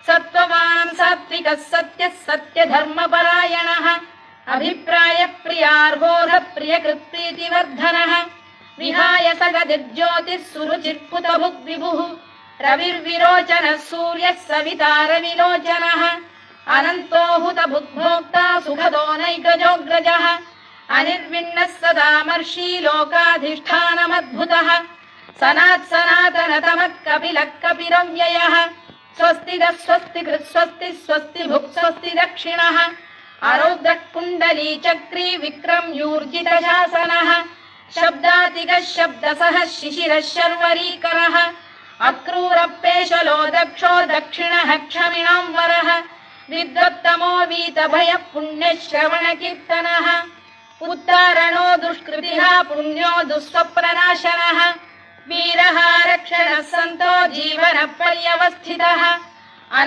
सत्त्ववान् सात्विकः सत्यः सत्यधर्मपरायणः अभिप्राय प्रियार्होध प्रियकृत्प्रीतिवर्धनः विहाय सगतिर्ज्योतिः सुरुचिर्कुतभुग्विभुः रविर्विरोचनः सूर्यः सवितारविलोचनः अनन्तो हुतभुग्भोक्ता सुखदो नैकजोऽग्रजः अनिर्विण्णः सदामर्षी लोकाधिष्ठानमद्भुतः सनात्सनातनतमः कपिलः कपिरव्ययः स्वस्तिदः स्वस्तिकृत् स्वस्ति स्वस्तिभुक् स्वस्ति दक्षिणः आरौद्रः कुण्डली चक्री विक्रम्यूर्जितशासनः शब्दातिगः शब्दसः शिशिरः शर्वरीकरः अक्रूरपेशलो दक्षो दक्षिणः क्षमिणां वरः विद्वत्तमो वीतभयः पुण्यश्रवणकीर्तनः उत्तारणो दुष्कृतिः पुण्यो दुःस्वप्ननाशनः वीरः रक्षणः सन्तो जीवनपर्यवस्थितः